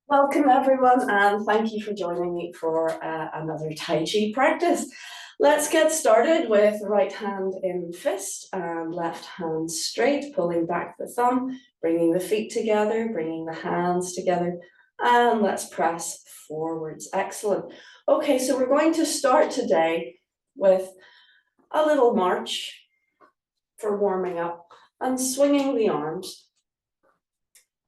Welcome everyone, and thank you for joining me for another Tai Chi practice. Let's get started with right hand in fist and left hand straight, pulling back the thumb, bringing the feet together, bringing the hands together, and let's press forwards. Excellent. Okay, so we're going to start today with a little march for warming up and swinging the arms.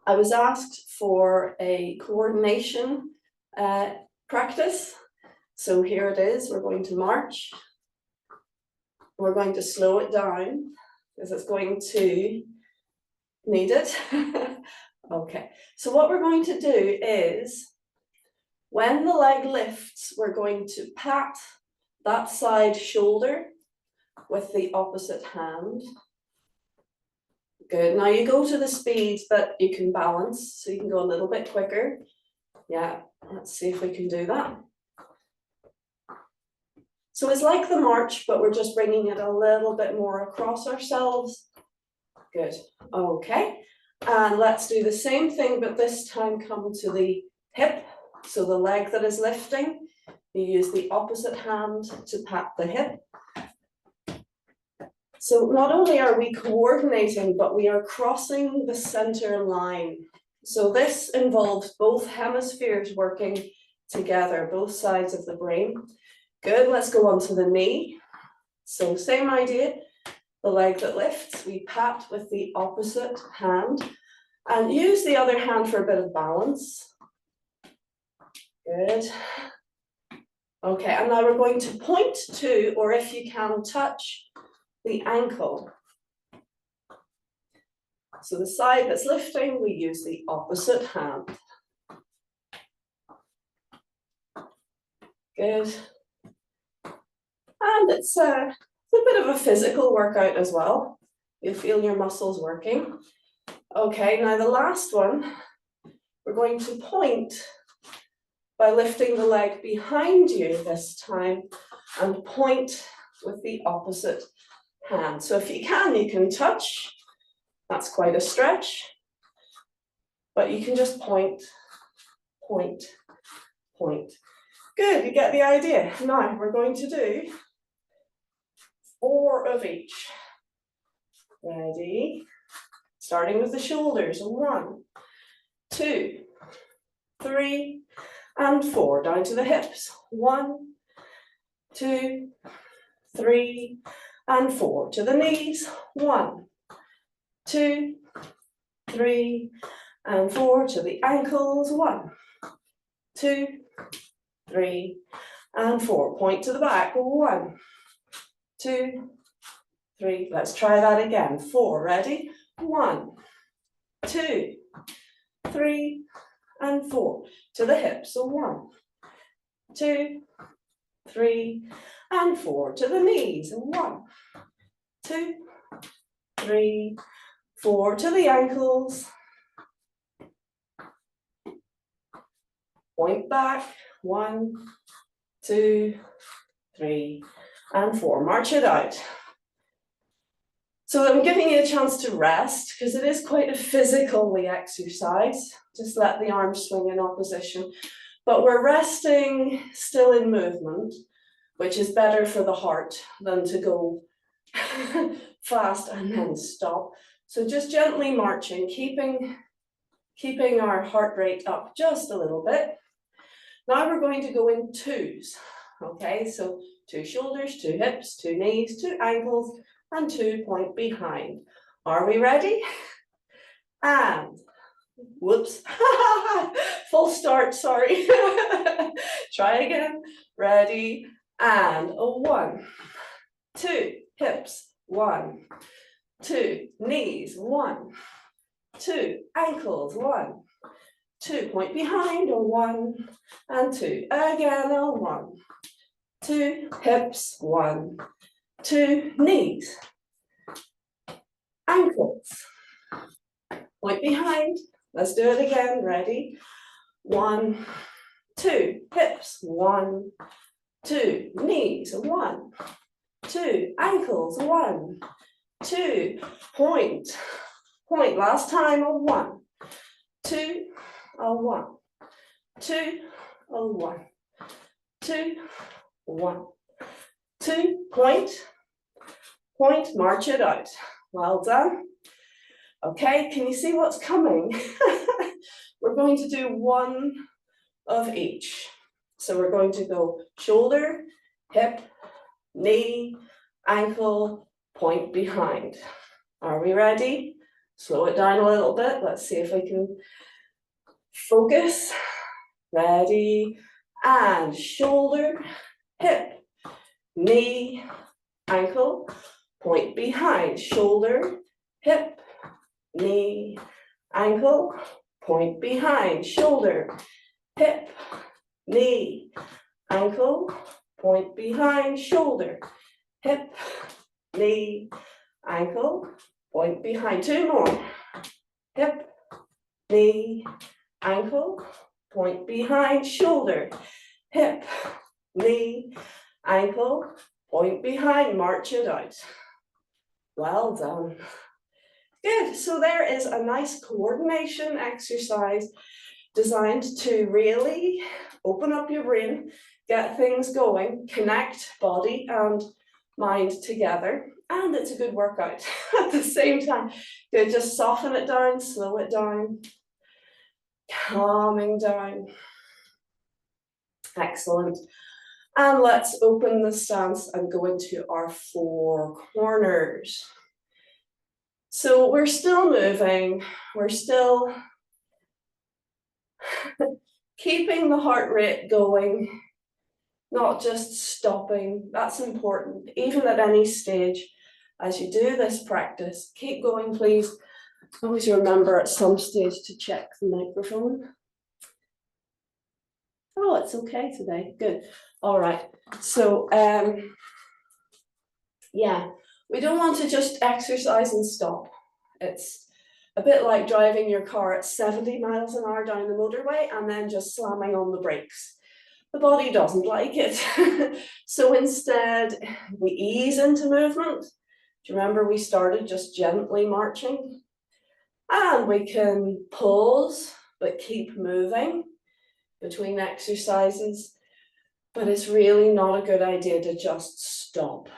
I was asked for a coordination practice. So here it is, we're going to march. We're going to slow it down because it's going to need it. Okay, so what we're going to do is, when the leg lifts, we're going to pat that side shoulder with the opposite hand. Good, now you go to the speed that you can balance, so you can go a little bit quicker. Yeah, let's see if we can do that. So it's like the march, but we're just bringing it a little bit more across ourselves. Good, okay. And let's do the same thing, but this time come to the hip. So the leg that is lifting, you use the opposite hand to pat the hip. So not only are we coordinating, but we are crossing the center line. So this involves both hemispheres working together, both sides of the brain. Good, let's go on to the knee. So same idea, the leg that lifts, we pat with the opposite hand and use the other hand for a bit of balance. Good. Okay, and now we're going to point to, or if you can, touch the ankle. So the side that's lifting, we use the opposite hand. Good. And it's a bit of a physical workout as well. You'll feel your muscles working. Okay, now the last one, we're going to point by lifting the leg behind you this time and point with the opposite hand. So if you can touch. That's quite a stretch, but you can just point, point, point. Good, you get the idea. Now we're going to do 4 of each. Ready? Starting with the shoulders. 1, 2, 3, and 4. Down to the hips. 1, 2, 3, and 4. To the knees. 1, 2, 3, and 4. To the ankles. 1, 2, 3, and 4. Point to the back. 1, 2, 3. Let's try that again. 4. Ready? 1, 2, 3, and 4. To the hips. 1, 2, 3, and 4. To the knees. 1, 2, 3, 4. To the ankles. Point back. 1, 2, 3, and 4. March it out. So I'm giving you a chance to rest because it is quite a physical exercise. Just let the arms swing in opposition. But we're resting still in movement, which is better for the heart than to go fast and then stop. So just gently marching, keeping our heart rate up just a little bit. Now we're going to go in 2s. Okay, so 2 shoulders, 2 hips, 2 knees, 2 ankles, and 2 point behind. Are we ready? And whoops, full start, sorry. Try again. Ready, and 1, 2, hips, 1, 2, knees, 1, 2, ankles, 1, 2, point behind, 1, and 2. Again, 1, 2, hips, 1, 2, knees, ankles, point behind. Let's do it again. Ready? 1, 2, hips, 1, 2, knees, 1, 2, ankles, 1, 2, point, point. Last time, 1, 2, 1, 2, 1, 2, 1, 2, point, point, march it out. Well done. Okay, can you see what's coming? We're going to do one of each. So we're going to go shoulder, hip, knee, ankle, point behind. Are we ready? Slow it down a little bit. Let's see if we can focus. Ready, and shoulder, hip, knee, ankle, point behind. Shoulder, hip, knee, ankle, point behind. Shoulder, hip, knee, ankle, point behind. Shoulder, hip, knee, ankle, point behind. 2 more. Hip, knee, ankle, point behind. Shoulder, hip, knee, ankle, point behind. March it out. Well done. Good. So there is a nice coordination exercise designed to really open up your brain, get things going, connect body and mind together, and it's a good workout at the same time. Good, just soften it down, slow it down, calming down. Excellent. And let's open the stance and go into our 4 corners. So we're still moving, we're still keeping the heart rate going, not just stopping. That's important, even at any stage. As you do this practice, keep going, please. Always remember at some stage to check the microphone. Oh, it's okay today, good. All right, so yeah, we don't want to just exercise and stop. It's a bit like driving your car at 70 miles an hour down the motorway and then just slamming on the brakes. The body doesn't like it. So instead, we ease into movement. Do you remember we started just gently marching? And we can pause, but keep moving between exercises. But it's really not a good idea to just stop.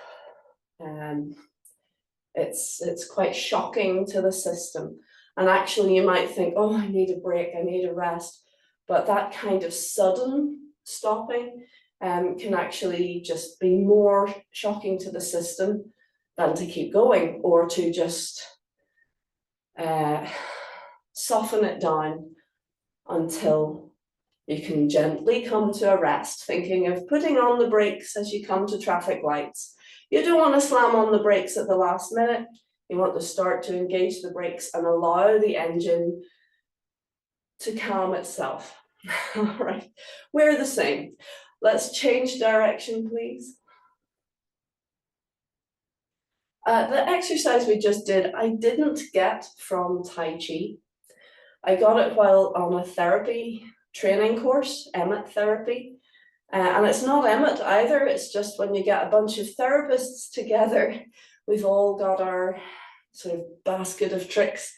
It's quite shocking to the system. And actually you might think, oh, I need a break, I need a rest. But that kind of sudden stopping can actually just be more shocking to the system than to keep going or to just soften it down until you can gently come to a rest, thinking of putting on the brakes as you come to traffic lights. You don't want to slam on the brakes at the last minute. You want to start to engage the brakes and allow the engine to calm itself. All right, we're the same. Let's change direction, please. The exercise we just did, I didn't get from Tai Chi. I got it while on a therapy training course, Emmett therapy. And it's not Emmett either, it's just when you get a bunch of therapists together, we've all got our sort of basket of tricks.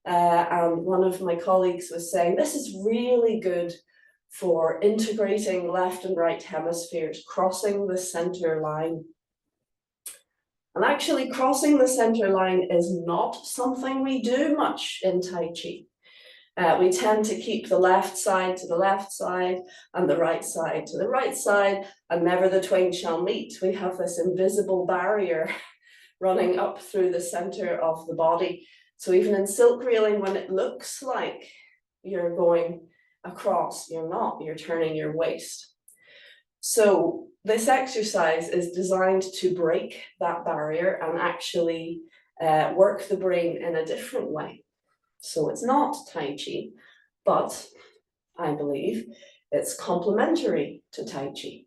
And one of my colleagues was saying, this is really good for integrating left and right hemispheres, crossing the center line. And actually crossing the center line is not something we do much in Tai Chi. We tend to keep the left side to the left side and the right side to the right side, and never the twain shall meet. We have this invisible barrier running up through the center of the body. So even in silk reeling, when it looks like you're going across, you're not, you're turning your waist. So this exercise is designed to break that barrier and actually work the brain in a different way. So it's not Tai Chi, but I believe it's complementary to Tai Chi.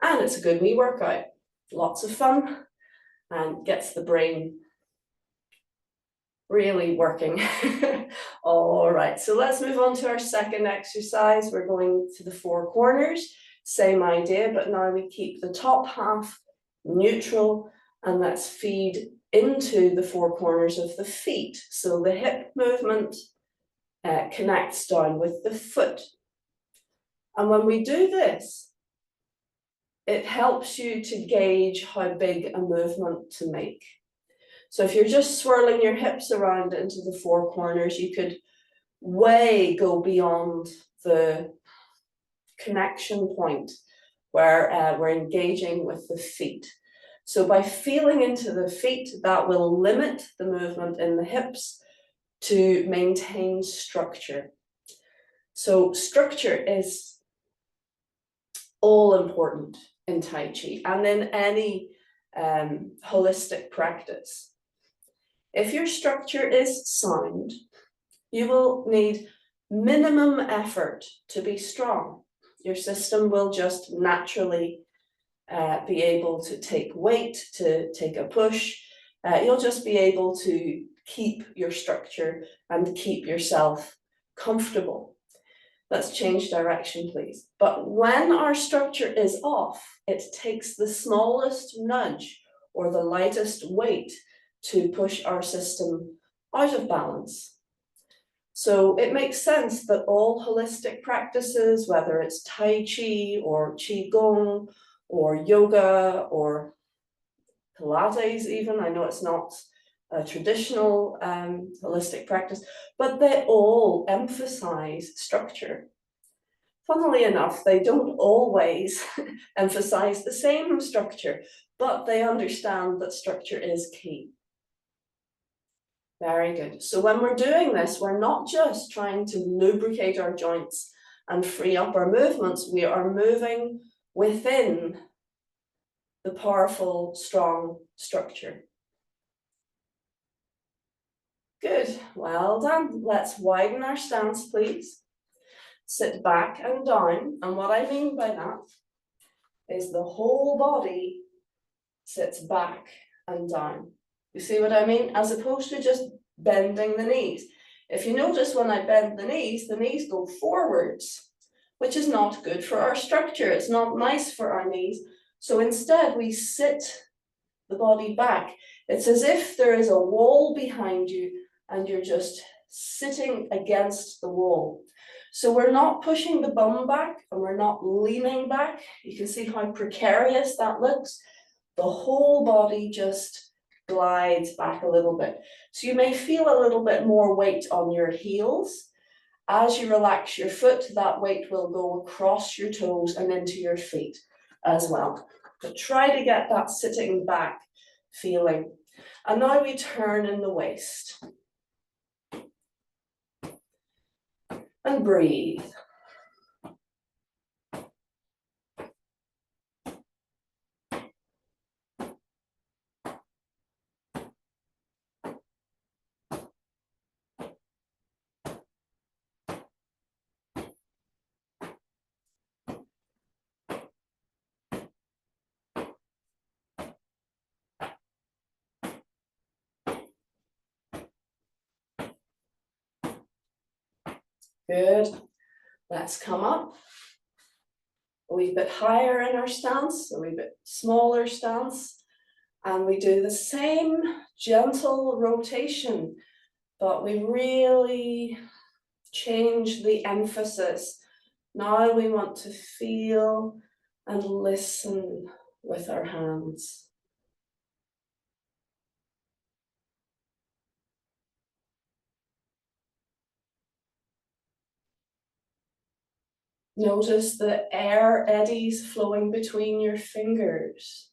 And it's a good wee workout, lots of fun, and gets the brain really working. All right, so let's move on to our second exercise. We're going to the 4 corners, same idea, but now we keep the top half neutral, and let's feed into the 4 corners of the feet. So the hip movement connects down with the foot. And when we do this, it helps you to gauge how big a movement to make. So if you're just swirling your hips around into the four corners, you could way go beyond the connection point where we're engaging with the feet. So by feeling into the feet, that will limit the movement in the hips to maintain structure. So structure is all important in Tai Chi and in any holistic practice. If your structure is sound, you will need minimum effort to be strong. Your system will just naturally be able to take weight, to take a push. You'll just be able to keep your structure and keep yourself comfortable. Let's change direction, please. But when our structure is off, it takes the smallest nudge or the lightest weight to push our system out of balance. So it makes sense that all holistic practices, whether it's Tai Chi or Qigong or yoga or Pilates even, I know it's not a traditional holistic practice, but they all emphasize structure. Funnily enough, they don't always emphasize the same structure, but they understand that structure is key. Very good. So when we're doing this, we're not just trying to lubricate our joints and free up our movements, we are moving within the powerful, strong structure. Good, well done. Let's widen our stance, please. Sit back and down, and what I mean by that is the whole body sits back and down. You see what I mean? As opposed to just bending the knees. If you notice when I bend the knees go forwards, which is not good for our structure. It's not nice for our knees. So instead we sit the body back. It's as if there is a wall behind you and you're just sitting against the wall. So we're not pushing the bum back and we're not leaning back. You can see how precarious that looks. The whole body just glides back a little bit. So you may feel a little bit more weight on your heels. As you relax your foot, that weight will go across your toes and into your feet as well. But try to get that sitting back feeling. And now we turn in the waist. And breathe. Good. Let's come up. A wee bit higher in our stance, a wee bit smaller stance. And we do the same gentle rotation, but we really change the emphasis. Now we want to feel and listen with our hands. Notice the air eddies flowing between your fingers.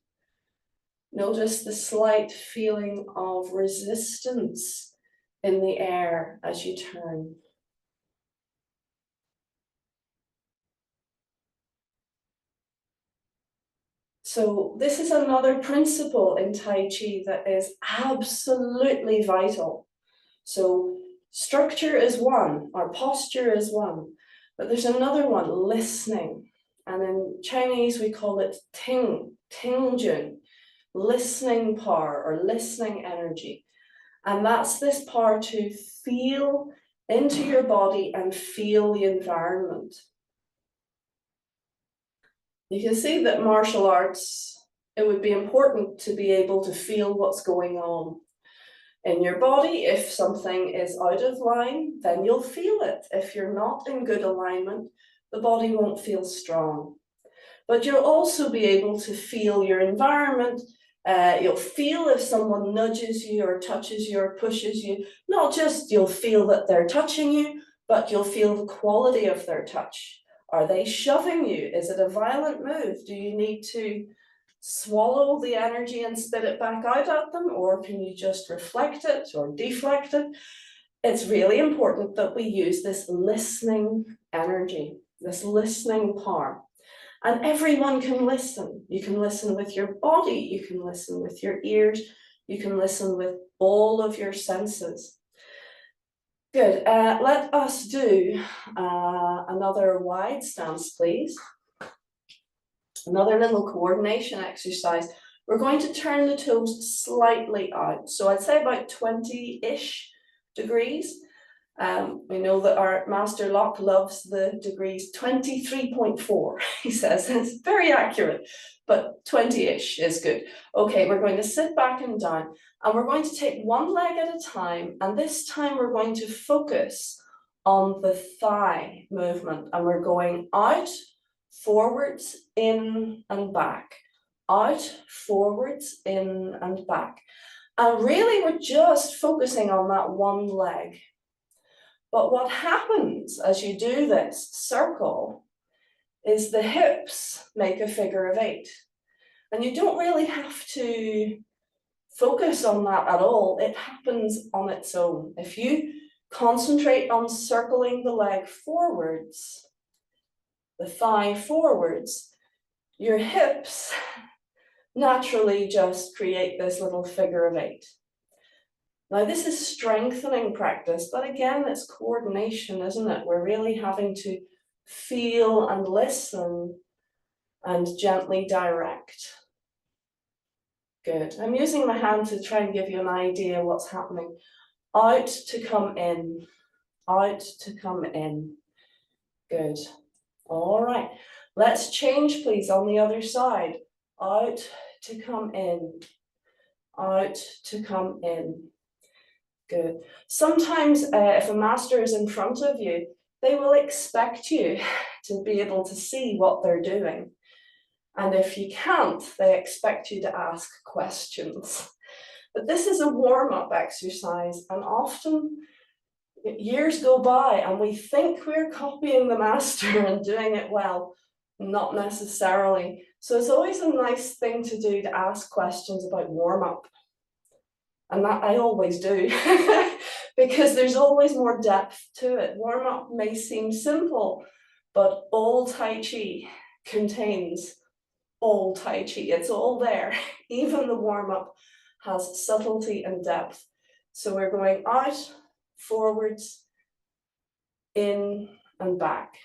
Notice the slight feeling of resistance in the air as you turn. So this is another principle in Tai Chi that is absolutely vital. So structure is one, our posture is one, but there's another one, listening. And in Chinese, we call it ting, tingjun, listening power or listening energy. And that's this power to feel into your body and feel the environment. You can see that martial arts, it would be important to be able to feel what's going on in your body. If something is out of line, then you'll feel it. If you're not in good alignment, the body won't feel strong. But you'll also be able to feel your environment. You'll feel if someone nudges you or touches you or pushes you. Not just you'll feel that they're touching you, but you'll feel the quality of their touch. Are they shoving you? Is it a violent move? Do you need to swallow the energy and spit it back out at them, or can you just reflect it or deflect it? It's really important that we use this listening energy, this listening power. And everyone can listen. You can listen with your body, you can listen with your ears, you can listen with all of your senses. Good, let us do another wide stance, please. Another little coordination exercise. We're going to turn the toes slightly out. So I'd say about 20-ish degrees. We know that our Master Lok loves the degrees 23.4, he says. It's very accurate, but 20-ish is good. Okay, we're going to sit back and down, and we're going to take one leg at a time, and this time we're going to focus on the thigh movement, and we're going out, forwards, in and back, out, forwards, in and back. And really we're just focusing on that one leg. But what happens as you do this circle is the hips make a figure of 8. And you don't really have to focus on that at all. It happens on its own. If you concentrate on circling the leg forwards, the thigh forwards, your hips naturally just create this little figure of 8. Now this is strengthening practice, but again, it's coordination, isn't it? We're really having to feel and listen and gently direct. Good. I'm using my hand to try and give you an idea of what's happening. Out to come in, out to come in. Good. All right. Let's change, please, on the other side. Out to come in, out to come in. Good. Sometimes if a master is in front of you, they will expect you to be able to see what they're doing. And if you can't, they expect you to ask questions. But this is a warm-up exercise, and often years go by and we think we're copying the master and doing it well, not necessarily. So it's always a nice thing to do to ask questions about warm-up. And that I always do, because there's always more depth to it. Warm-up may seem simple, but all Tai Chi contains all Tai Chi. It's all there. Even the warm-up has subtlety and depth. So we're going out, forwards, in and back.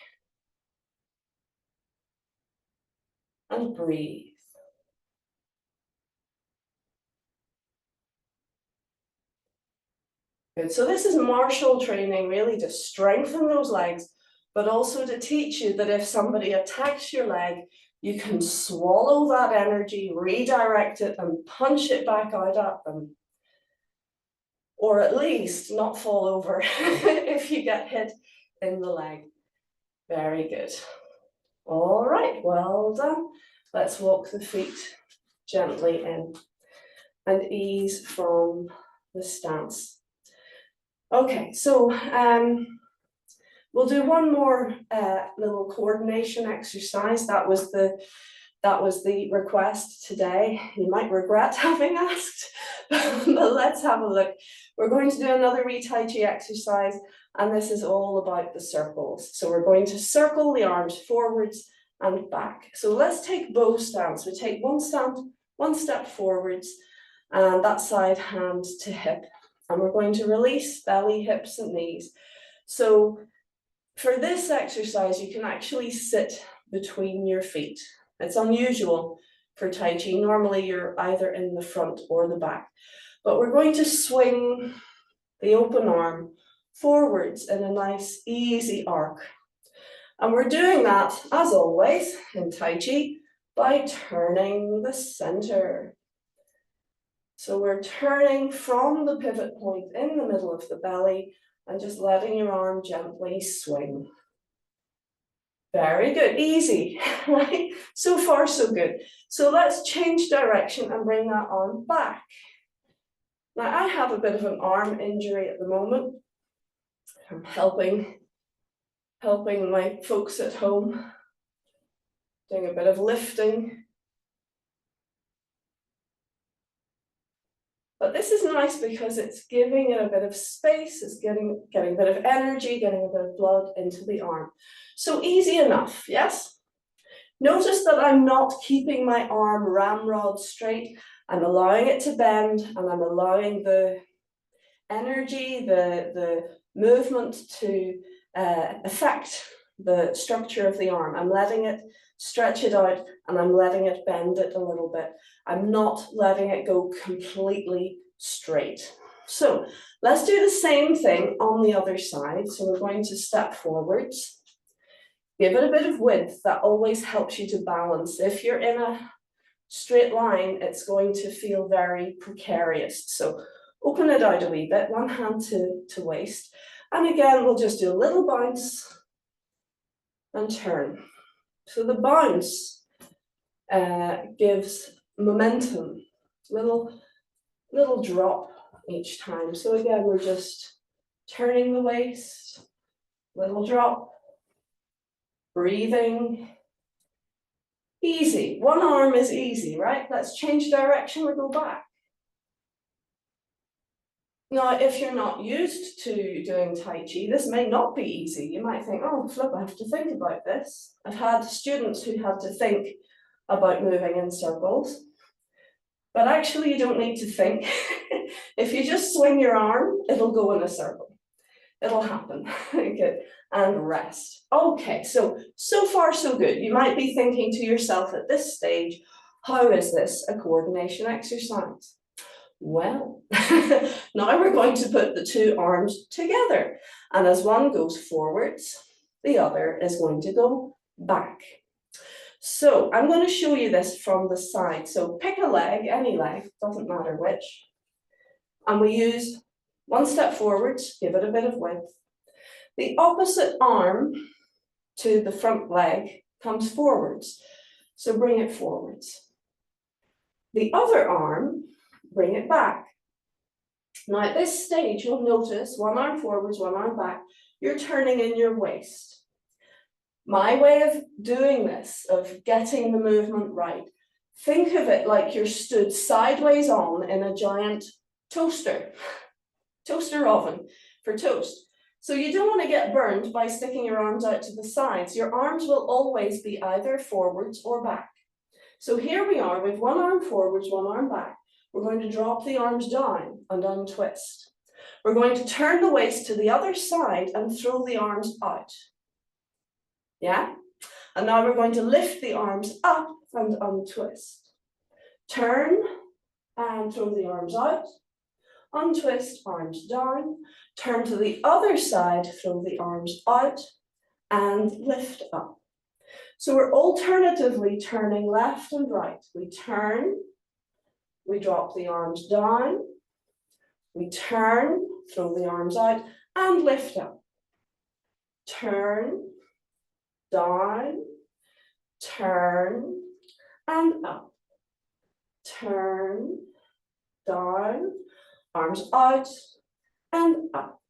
And breathe. Good. So this is martial training, really, to strengthen those legs, but also to teach you that if somebody attacks your leg, you can swallow that energy, redirect it, and punch it back out at them. Or at least not fall over if you get hit in the leg. Very good. All right, well done. Let's walk the feet gently in and ease from the stance. Okay, so we'll do one more little coordination exercise. That was the request today. You might regret having asked, but let's have a look. We're going to do another Tai Chi exercise, and this is all about the circles. So we're going to circle the arms forwards and back. So let's take bow stance. We take one step forwards, and that side hand to hip. And we're going to release belly, hips, and knees. So for this exercise, you can actually sit between your feet. It's unusual for Tai Chi. Normally, you're either in the front or the back. But we're going to swing the open arm forwards in a nice, easy arc. And we're doing that, as always, in Tai Chi, by turning the center. So we're turning from the pivot point in the middle of the belly and just letting your arm gently swing. Very good, easy, right? So far, so good. So let's change direction and bring that arm back. Now, I have a bit of an arm injury at the moment. I'm helping my folks at home, doing a bit of lifting. But this is nice because it's giving it a bit of space, it's getting a bit of energy, getting a bit of blood into the arm. So easy enough, yes? Notice that I'm not keeping my arm ramrod straight. I'm allowing it to bend, and I'm allowing the energy, the movement to affect the structure of the arm. I'm letting it stretch it out, and I'm letting it bend it a little bit. I'm not letting it go completely straight. So let's do the same thing on the other side. So we're going to step forwards. Give it a bit of width. That always helps you to balance. If you're in a straight line, it's going to feel very precarious. So open it out a wee bit, one hand to waist. And again, we'll just do a little bounce and turn. So the bounce gives momentum, little drop each time. So again, we're just turning the waist, little drop, breathing. Easy, one arm is easy, right? Let's change direction and go back. Now, if you're not used to doing Tai Chi, this may not be easy. You might think, oh, flip, I have to think about this. I've had students who had to think about moving in circles, but actually you don't need to think. If you just swing your arm, it'll go in a circle. It'll happen. Good. And rest. Okay, so far so good. You might be thinking to yourself at this stage, how is this a coordination exercise? Well, now we're going to put the two arms together, and as one goes forwards, the other is going to go back. So I'm going to show you this from the side. So pick a leg, any leg, doesn't matter which, and we use one step forwards, give it a bit of width. The opposite arm to the front leg comes forwards, so bring it forwards. The other arm, bring it back. Now at this stage, you'll notice one arm forwards, one arm back, you're turning in your waist. My way of doing this, of getting the movement right, think of it like you're stood sideways on in a giant toaster oven for toast. So you don't want to get burned by sticking your arms out to the sides. Your arms will always be either forwards or back. So here we are with one arm forwards, one arm back. We're going to drop the arms down and untwist. We're going to turn the waist to the other side and throw the arms out. Yeah? And now we're going to lift the arms up and untwist. Turn and throw the arms out. Untwist, arms down. Turn to the other side, throw the arms out and lift up. So we're alternatively turning left and right. We turn, we drop the arms down, we turn, throw the arms out and lift up. Turn, down, turn and up. Turn, down, arms out and up.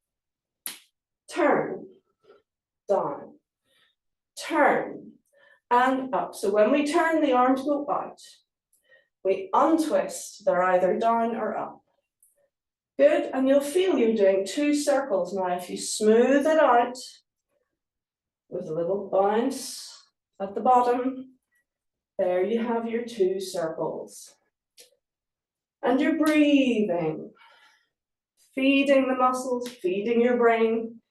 Turn, down, turn and up. So when we turn, the arms go out. We untwist, they're either down or up. Good, and you'll feel you're doing two circles. Now if you smooth it out with a little bounce at the bottom, there you have your two circles. And you're breathing, feeding the muscles, feeding your brain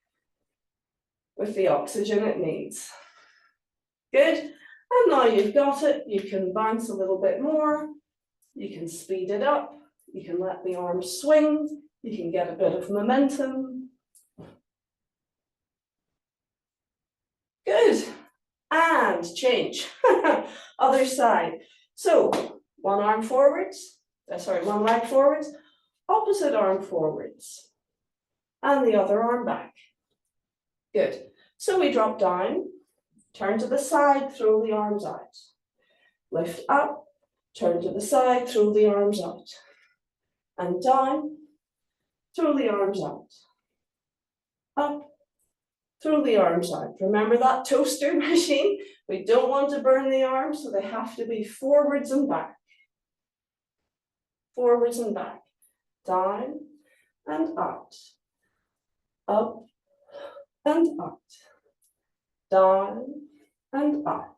with the oxygen it needs. Good, and now you've got it, you can bounce a little bit more, you can speed it up, you can let the arms swing, you can get a bit of momentum. Good, and change, other side. So, one arm forwards, one leg forwards, opposite arm forwards, and the other arm back. Good, so we drop down, turn to the side, throw the arms out. Lift up, turn to the side, throw the arms out. And down, throw the arms out. Up, throw the arms out. Remember that toaster machine? We don't want to burn the arms, so they have to be forwards and back. Forwards and back. Down and out. Up and out. Down and out.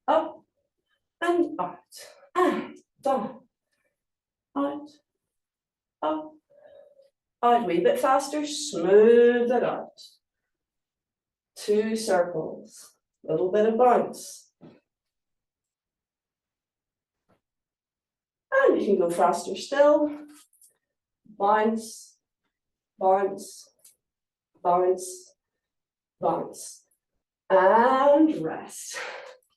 Up and out. And down. Out. Up. Out. A wee bit faster. Smooth it out. 2 circles. Little bit of bounce. And you can go faster still. Bounce. Bounce. Bounce. Bounce. And rest.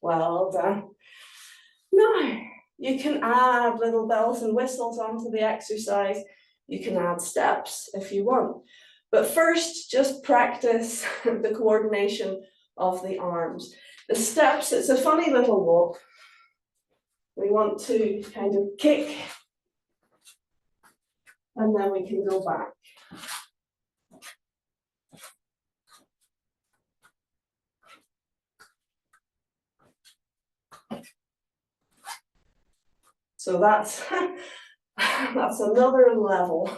Well done. Now, you can add little bells and whistles onto the exercise. You can add steps if you want. But first, just practice the coordination of the arms. The steps, it's a funny little walk. We want to kind of kick, and then we can go back. So that's another level.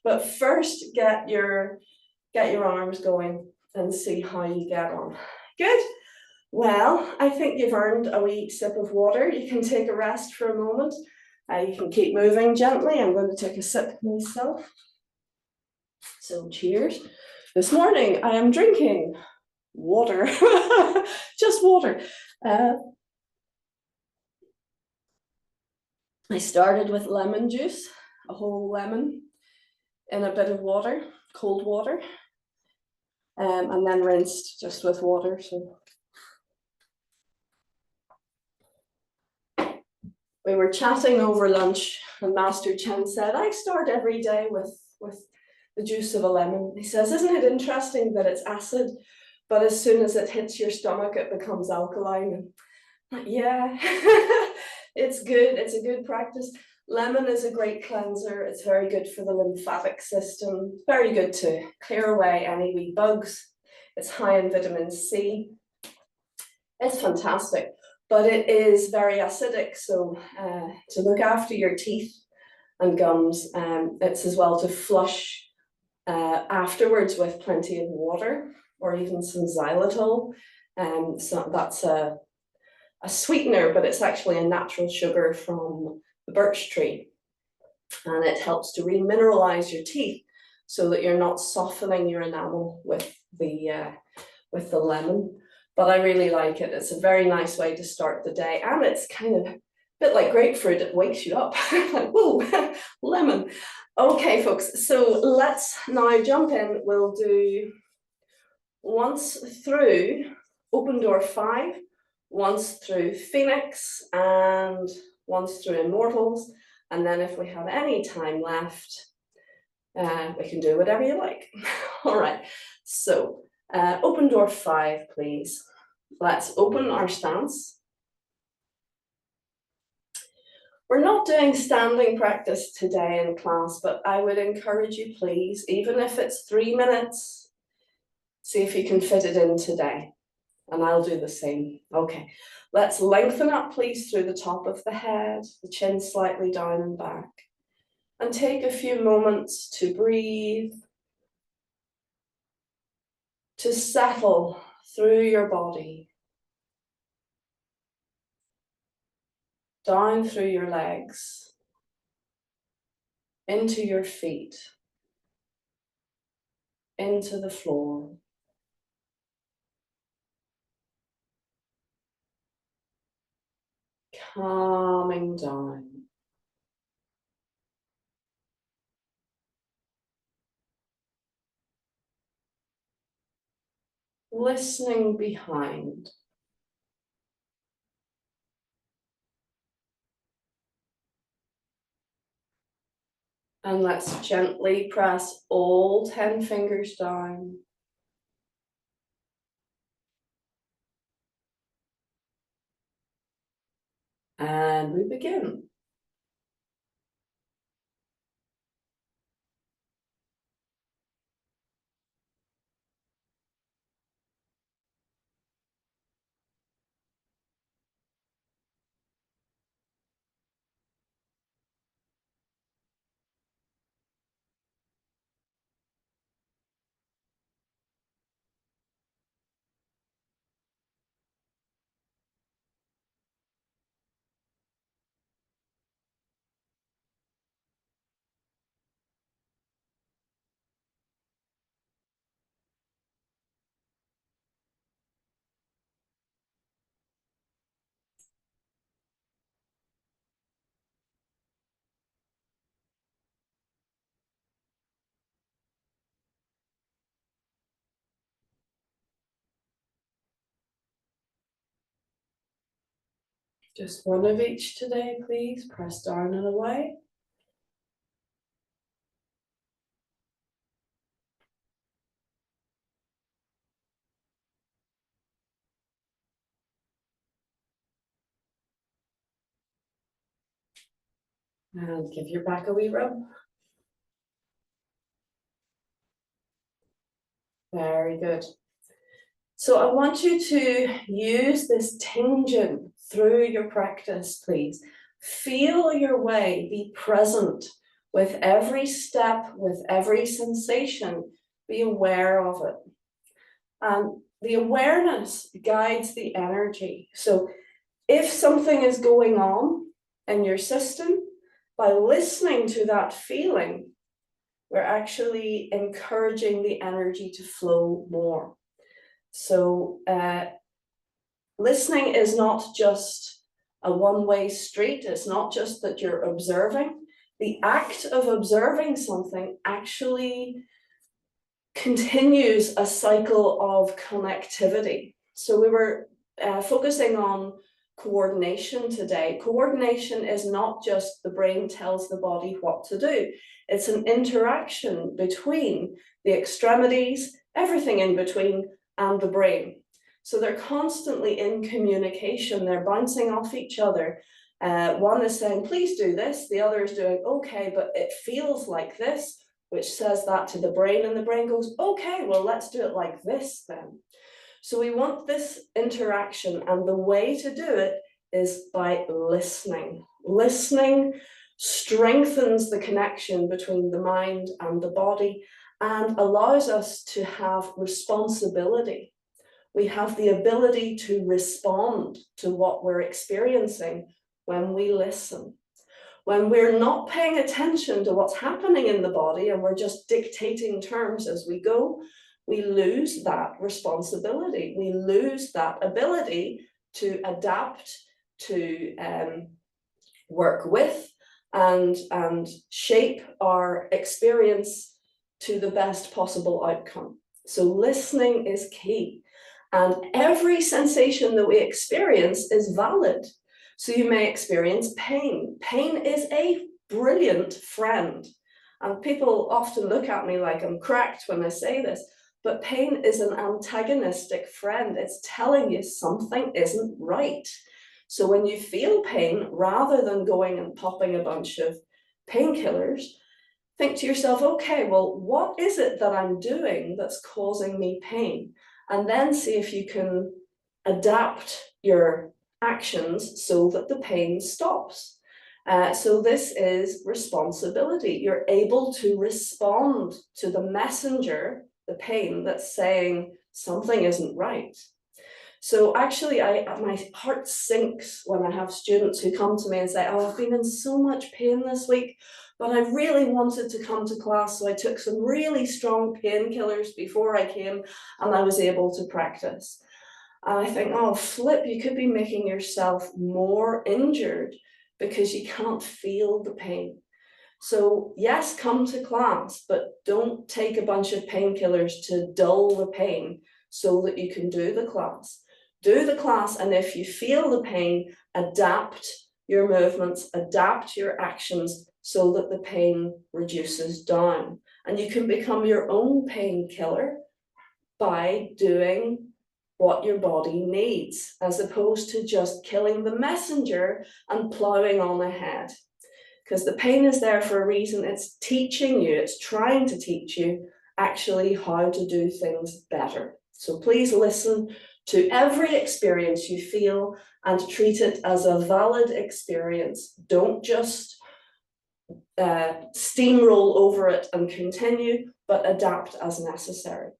But first, get your arms going and see how you get on. Good. Well, I think you've earned a wee sip of water. You can take a rest for a moment. You can keep moving gently. I'm going to take a sip myself. So cheers. This morning I am drinking water, just water. I started with lemon juice, a whole lemon in a bit of water, cold water, and then rinsed just with water. So we were chatting over lunch and Master Chen said, I start every day with the juice of a lemon. He says, isn't it interesting that it's acid, but as soon as it hits your stomach, it becomes alkaline? And yeah, it's good. It's a good practice. Lemon is a great cleanser. It's very good for the lymphatic system. Very good to clear away any wee bugs. It's high in vitamin C. It's fantastic, but it is very acidic. So to look after your teeth and gums, it's as well to flush afterwards with plenty of water or even some xylitol. So that's a sweetener, but it's actually a natural sugar from the birch tree. And it helps to remineralize your teeth so that you're not softening your enamel with the lemon. But I really like it. It's a very nice way to start the day. And it's kind of a bit like grapefruit. It wakes you up. Like, whoa, lemon. Okay, folks. So let's now jump in. We'll do once through open door 5, once through Phoenix, and once through Immortals. And then if we have any time left, we can do whatever you like. All right. So open door 5, please. Let's open our stance. We're not doing standing practice today in class, but I would encourage you, please, even if it's 3 minutes, see if you can fit it in today. And I'll do the same. Okay, let's lengthen up, please, through the top of the head, the chin slightly down and back. And take a few moments to breathe, to settle through your body, down through your legs, into your feet, into the floor. Calming down. Listening behind. And let's gently press all 10 fingers down. and we begin. Just one of each today, please. Press down and away. And give your back a wee rub. Very good. So I want you to use this tinging through your practice, please. Feel your way, be present with every step, with every sensation, be aware of it. And the awareness guides the energy. So if something is going on in your system, by listening to that feeling, we're actually encouraging the energy to flow more. So listening is not just a one-way street. It's not just that you're observing. The act of observing something actually continues a cycle of connectivity. So we were focusing on coordination today. Coordination is not just the brain tells the body what to do. It's an interaction between the extremities, everything in between, and the brain. So they're constantly in communication. They're bouncing off each other. One is saying, please do this. The other is doing, okay, but it feels like this, which says that to the brain, and the brain goes, okay, well, let's do it like this then. So we want this interaction, and the way to do it is by listening. Listening strengthens the connection between the mind and the body and allows us to have responsibility. We have the ability to respond to what we're experiencing when we listen. When we're not paying attention to what's happening in the body and we're just dictating terms as we go, we lose that responsibility. We lose that ability to adapt, to work with, and shape our experience to the best possible outcome. So listening is key. And every sensation that we experience is valid. So you may experience pain. Pain is a brilliant friend. And people often look at me like I'm cracked when I say this, but pain is an antagonistic friend. It's telling you something isn't right. So when you feel pain, rather than going and popping a bunch of painkillers, think to yourself, okay, well, what is it that I'm doing that's causing me pain? And then see if you can adapt your actions so that the pain stops. So this is responsibility. You're able to respond to the messenger, the pain, that's saying something isn't right. So actually, my heart sinks when I have students who come to me and say, oh, I've been in so much pain this week, but I really wanted to come to class, so I took some really strong painkillers before I came, and I was able to practice. And I think, oh, flip, you could be making yourself more injured because you can't feel the pain. So yes, come to class, but don't take a bunch of painkillers to dull the pain so that you can do the class. Do the class, and if you feel the pain, adapt your movements, adapt your actions so that the pain reduces down. And you can become your own painkiller by doing what your body needs, as opposed to just killing the messenger and plowing on ahead. Because the pain is there for a reason. It's teaching you, it's trying to teach you actually how to do things better. So please listen to every experience you feel and treat it as a valid experience. Don't just steamroll over it and continue, but adapt as necessary.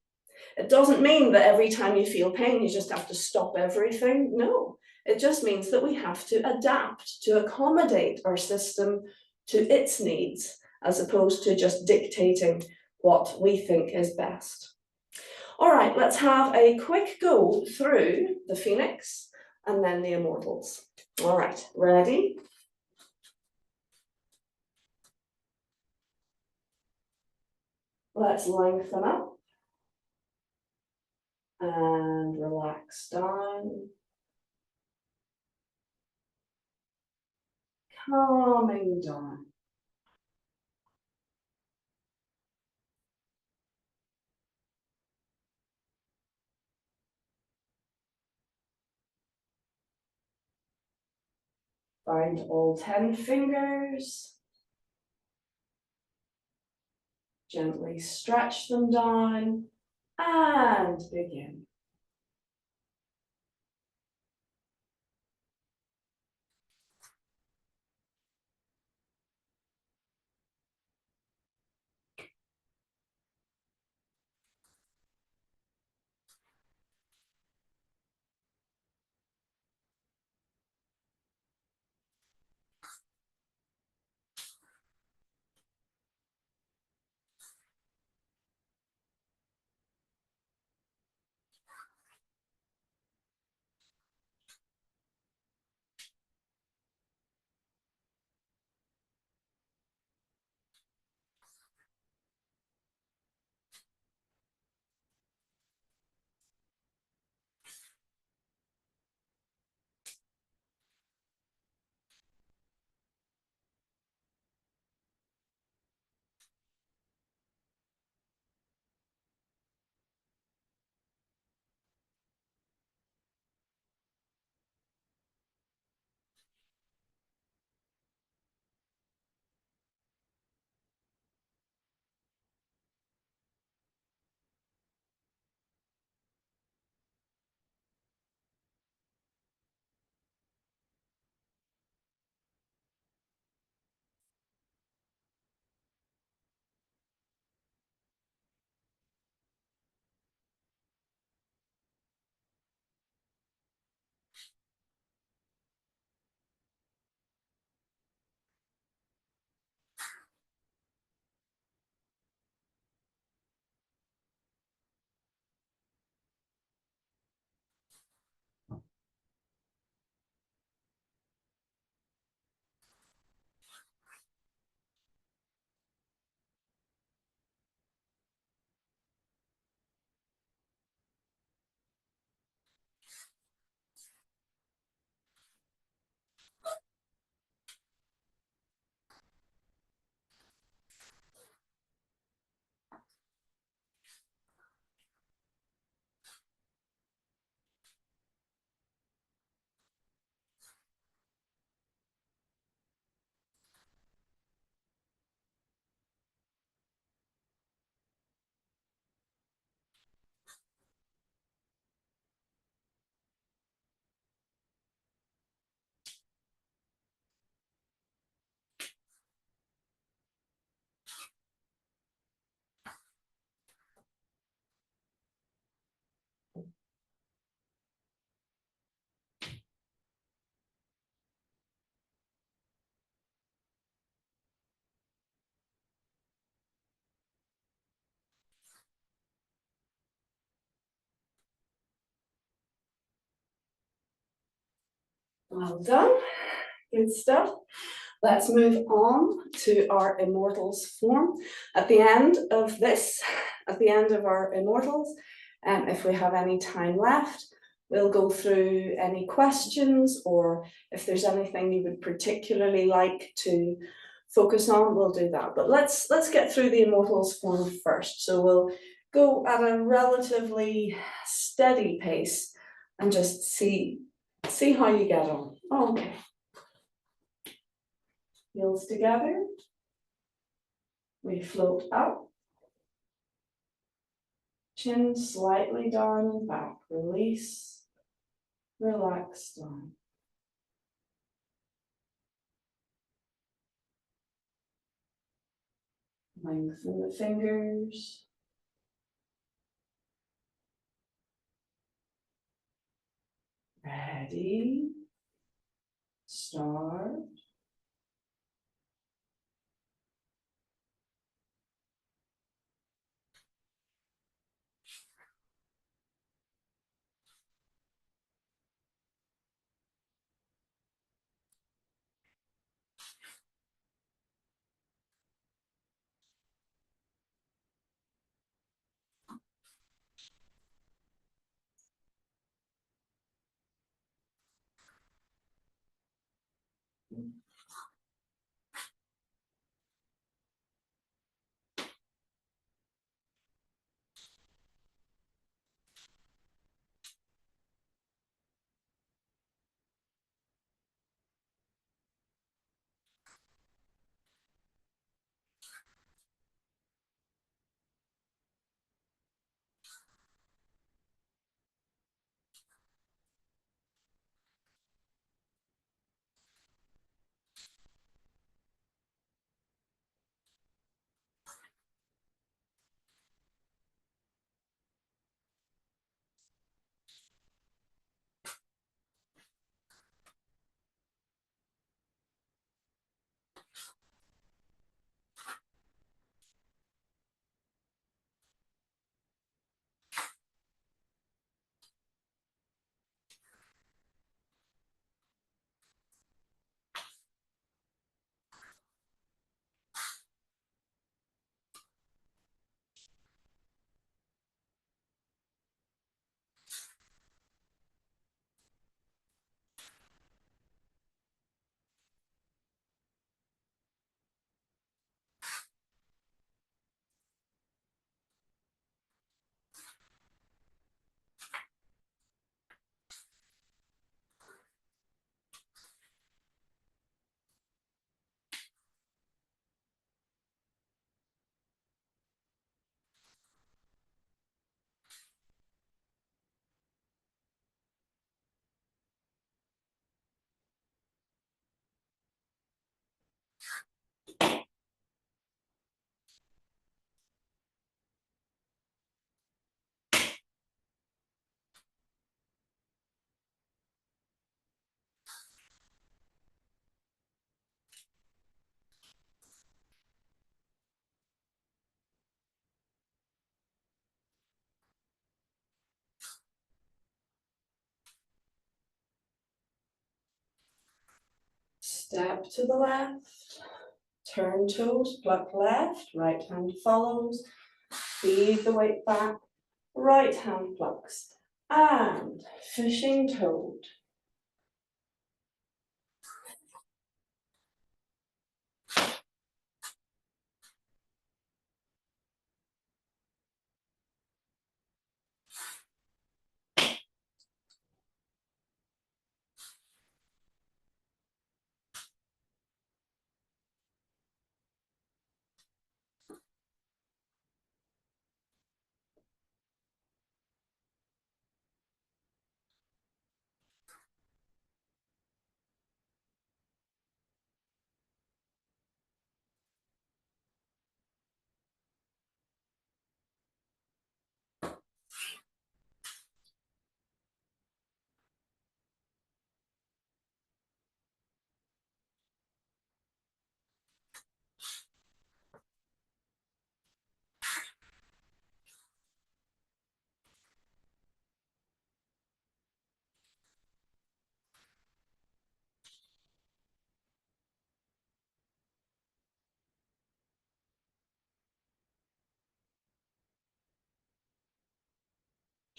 It doesn't mean that every time you feel pain, you just have to stop everything. No, it just means that we have to adapt to accommodate our system to its needs, as opposed to just dictating what we think is best. All right, let's have a quick go through the Phoenix and then the Immortals. All right, ready? Let's lengthen up and relax down. Calming down. Find all 10 fingers. Gently stretch them down and begin. Well done, good stuff. Let's move on to our Immortals form. At the end of this, at the end of our Immortals, if we have any time left, we'll go through any questions, or if there's anything you would particularly like to focus on, we'll do that. But let's get through the Immortals form first. So we'll go at a relatively steady pace and just see how you get on. Okay. Heels together. We float up. Chin slightly down and back. Release. Relax down. Lengthen the fingers. Ready. Start. Step to the left. Turn toes, pluck left, right hand follows. Feed the weight back, right hand plucks. And fishing toad.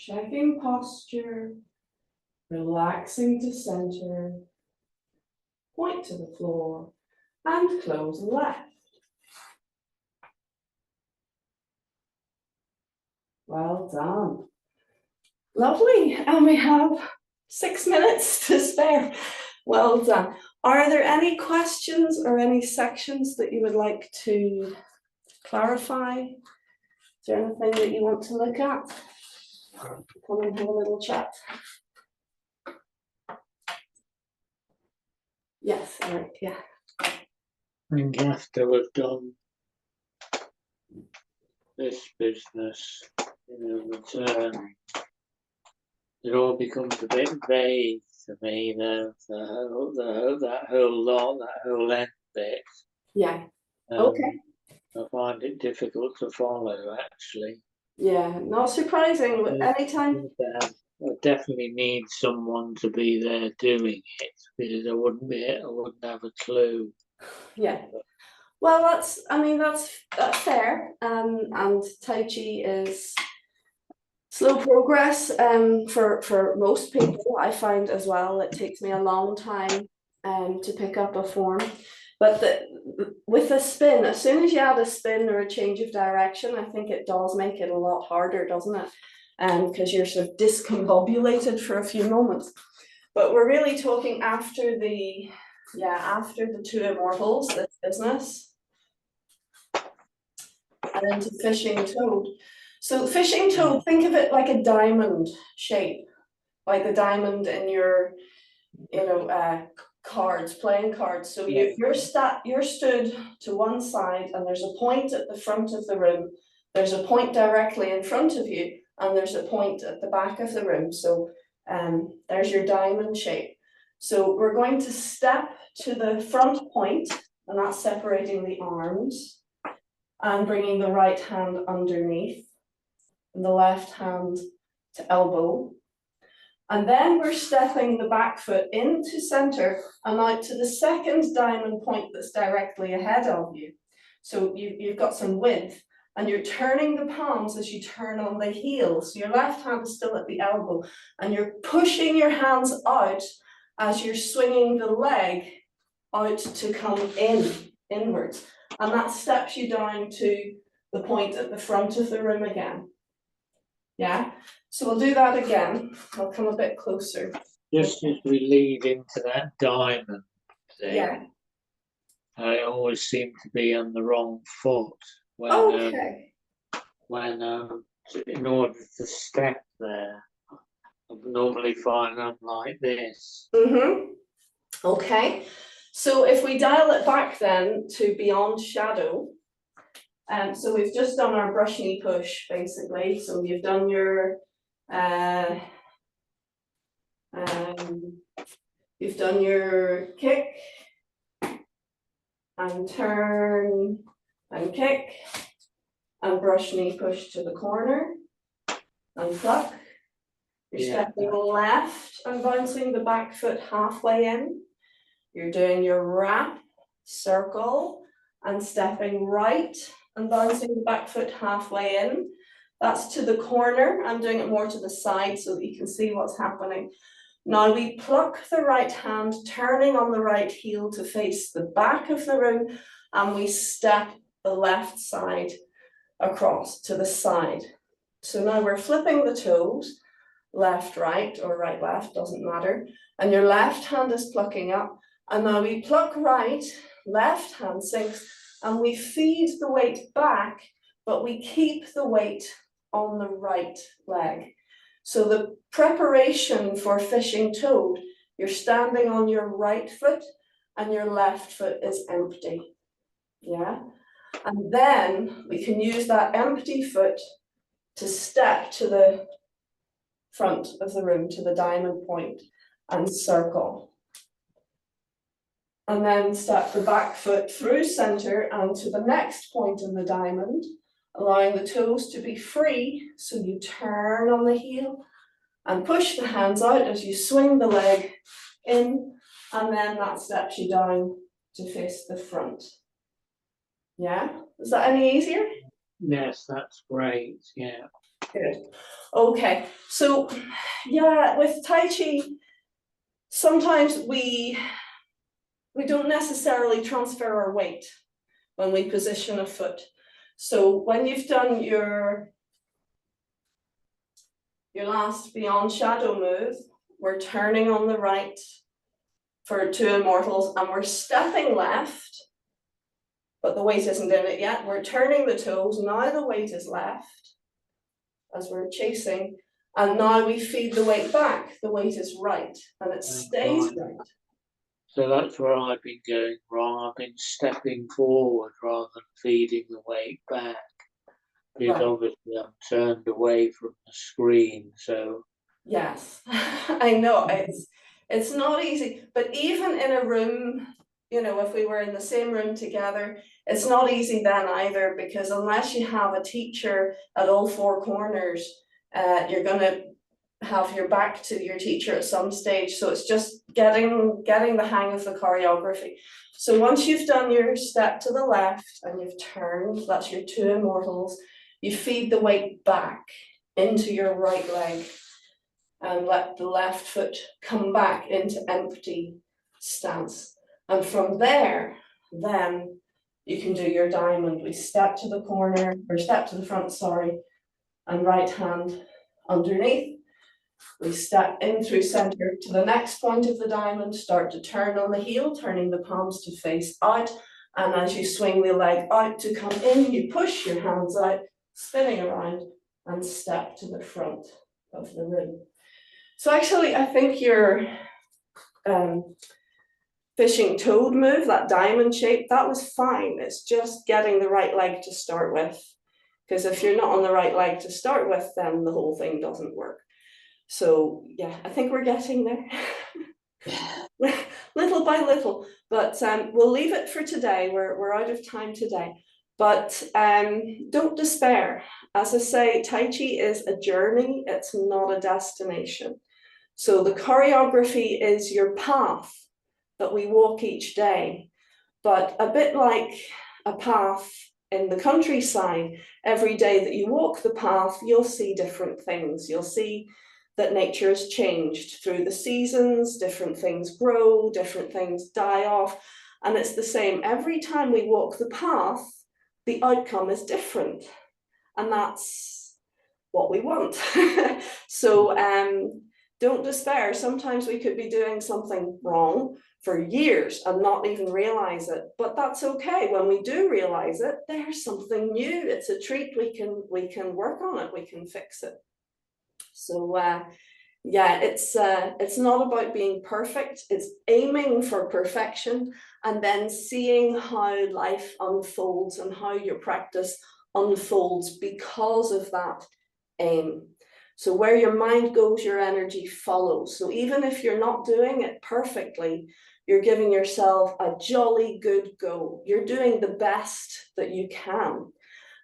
Checking posture, relaxing to center, point to the floor, and close left. Well done. Lovely, and we have 6 minutes to spare. Well done. Are there any questions or any sections that you would like to clarify? Is there anything that you want to look at? Come and have a little chat. Yes, Eric, yeah. I think after we've done this business, returning, it all becomes a bit vague to me. That whole lot, that whole end bit. Yeah. Okay. I find it difficult to follow, actually. Yeah, not surprising. Anytime. I definitely need someone to be there doing it, because I wouldn't have a clue. Yeah. Well, that's fair. And Tai Chi is slow progress. For most people, I find as well, it takes me a long time to pick up a form. But with a spin, as soon as you add a spin or a change of direction, I think it does make it a lot harder, doesn't it? Because you're sort of discombobulated for a few moments. But we're really talking after the two immortals, this business, and into fishing toad. So fishing toad, think of it like a diamond shape, like the diamond in your, playing cards. So you're stood to one side, and there's a point at the front of the room. There's a point directly in front of you, and there's a point at the back of the room. So there's your diamond shape. So we're going to step to the front point, and that's separating the arms, and bringing the right hand underneath, and the left hand to elbow. And then we're stepping the back foot into center and out to the second diamond point that's directly ahead of you. So you've got some width, and you're turning the palms as you turn on the heel. So your left hand is still at the elbow, and you're pushing your hands out as you're swinging the leg out to come inwards. And that steps you down to the point at the front of the room again. Yeah, so we'll do that again. I'll come a bit closer. Just as we lead into that diamond thing, yeah. I always seem to be on the wrong foot when in order to step there. I normally find I'm like this. Okay, so if we dial it back then to beyond shadow, so we've just done our brush knee push basically. So you've done your kick and turn and kick and brush knee push to the corner and pluck. You're stepping left and bouncing the back foot halfway in. You're doing your wrap, circle, and stepping right and bouncing the back foot halfway in. That's to the corner. I'm doing it more to the side so that you can see what's happening. Now we pluck the right hand, turning on the right heel to face the back of the room, and we step the left side across to the side. So now we're flipping the toes, left, right, or right, left, doesn't matter. And your left hand is plucking up. And now we pluck right, left hand sinks, and we feed the weight back, but we keep the weight on the right leg. So the preparation for fishing toad, you're standing on your right foot and your left foot is empty. Yeah. And then we can use that empty foot to step to the front of the room, to the diamond point, and circle. And then step the back foot through center and to the next point in the diamond, allowing the toes to be free. So you turn on the heel and push the hands out as you swing the leg in, and then that steps you down to face the front. Yeah, is that any easier? Yes, that's great, yeah. Good. Okay, so yeah, with Tai Chi, sometimes we don't necessarily transfer our weight when we position a foot. So when you've done your your last beyond shadow move, we're turning on the right for two immortals, and we're stepping left, but the weight isn't in it yet. We're turning the toes, now the weight is left as we're chasing, and now we feed the weight back. The weight is right, and it stays right. So that's where I've been going wrong. I've been stepping forward rather than feeding the weight back. Because Right. obviously I'm turned away from the screen, so. Yes, I know, it's not easy, but even in a room, you know, if we were in the same room together, it's not easy then either, because unless you have a teacher at all four corners, you're gonna have your back to your teacher at some stage. So it's just getting the hang of the choreography. So once you've done your step to the left and you've turned, that's your two immortals, you feed the weight back into your right leg and let the left foot come back into empty stance. And from there, then you can do your diamond. We step to the corner, or step to the front, sorry, and right hand underneath. We step in through center to the next point of the diamond, start to turn on the heel, turning the palms to face out. And as you swing the leg out to come in, you push your hands out, spinning around, and step to the front of the room. So actually, I think your fishing toad move, that diamond shape, that was fine. It's just getting the right leg to start with. Because if you're not on the right leg to start with, then the whole thing doesn't work. So yeah, I think we're getting there. Little by little, but we'll leave it for today. We're out of time today. But don't despair. As I say, Tai Chi is a journey, it's not a destination. So the choreography is your path that we walk each day, but a bit like a path in the countryside, every day that you walk the path, you'll see different things. You'll see that nature has changed through the seasons, different things grow, different things die off, and it's the same. Every time we walk the path, the outcome is different, and that's what we want. So don't despair. Sometimes we could be doing something wrong for years and not even realize it, but that's okay. When we do realize it, there's something new. It's a treat. We can work on it. We can fix it. So yeah, it's not about being perfect. It's aiming for perfection and then seeing how life unfolds and how your practice unfolds because of that aim. So where your mind goes, your energy follows. So even if you're not doing it perfectly, you're giving yourself a jolly good go. You're doing the best that you can.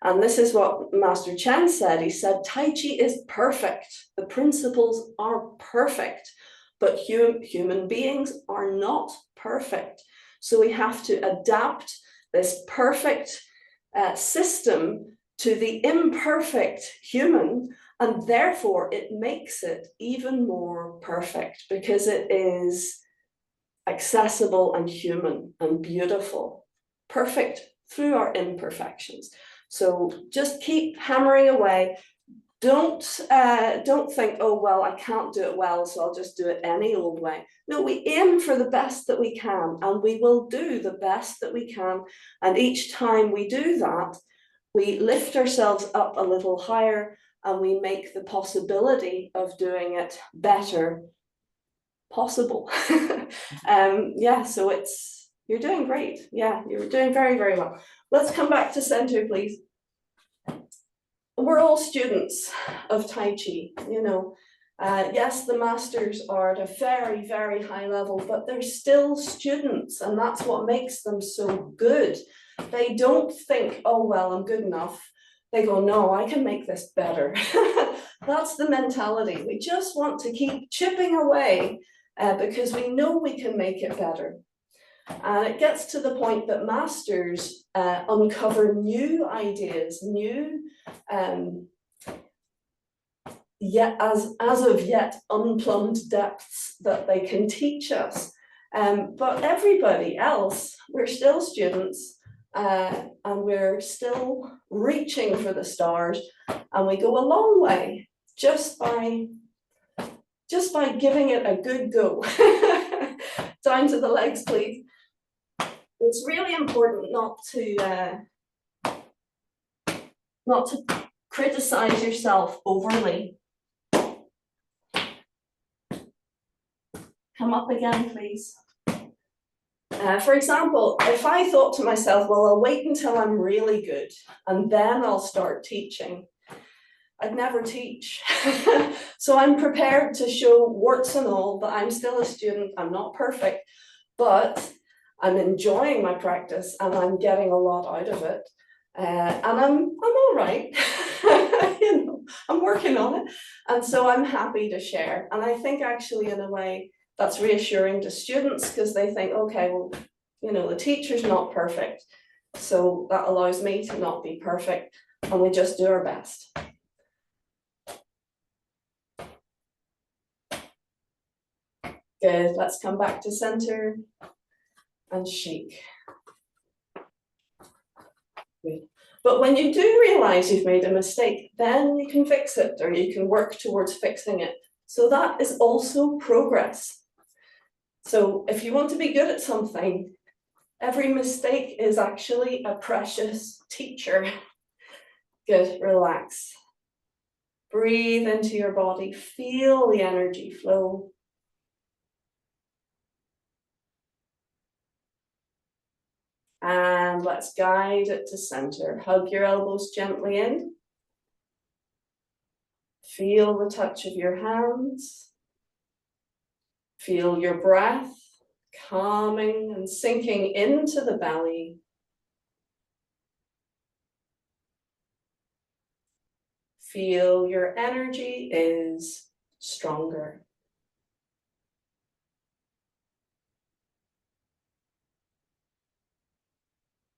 And this is what Master Chen said. He said, Tai Chi is perfect. The principles are perfect, but human beings are not perfect. So we have to adapt this perfect system to the imperfect human, and therefore it makes it even more perfect because it is accessible and human and beautiful, perfect through our imperfections. So just keep hammering away. Don't think, oh, well, I can't do it well, so I'll just do it any old way. No, we aim for the best that we can, and we will do the best that we can. And each time we do that, we lift ourselves up a little higher, and we make the possibility of doing it better possible. Yeah, so you're doing great. Yeah, you're doing very, very well. Let's come back to center, please. We're all students of Tai Chi, you know. Yes, the masters are at a very, very high level, but they're still students, and that's what makes them so good. They don't think, oh, well, I'm good enough. They go, no, I can make this better. That's the mentality. We just want to keep chipping away because we know we can make it better. And it gets to the point that masters uncover new ideas, new, yet as of yet unplumbed depths that they can teach us. But everybody else, we're still students, and we're still reaching for the stars, and we go a long way just by giving it a good go. Down to the legs, please. It's really important not to criticize yourself overly. Come up again, please. For example, if I thought to myself, well, I'll wait until I'm really good and then I'll start teaching, I'd never teach. So I'm prepared to show warts and all that I'm still a student, I'm not perfect, but I'm enjoying my practice and I'm getting a lot out of it. And I'm all right. You know, I'm working on it. And so I'm happy to share. And I think actually in a way that's reassuring to students because they think, okay, well, you know, the teacher's not perfect. So that allows me to not be perfect and we just do our best. Good, let's come back to center and shake. Good. But when you do realize you've made a mistake, then you can fix it or you can work towards fixing it. So that is also progress. So if you want to be good at something, every mistake is actually a precious teacher. Good, relax. Breathe into your body, feel the energy flow. And let's guide it to center. Hug your elbows gently in. Feel the touch of your hands. Feel your breath calming and sinking into the belly. Feel your energy is stronger.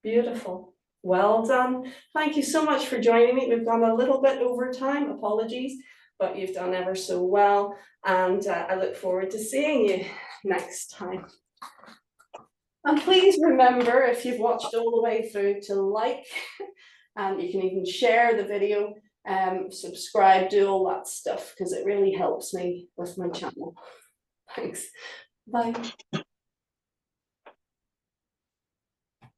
Beautiful. Well done. Thank you so much for joining me. We've gone a little bit over time, apologies, but you've done ever so well. And I look forward to seeing you next time. And please remember, if you've watched all the way through, to like, and you can even share the video, subscribe, do all that stuff, because it really helps me with my channel. Thanks. Bye.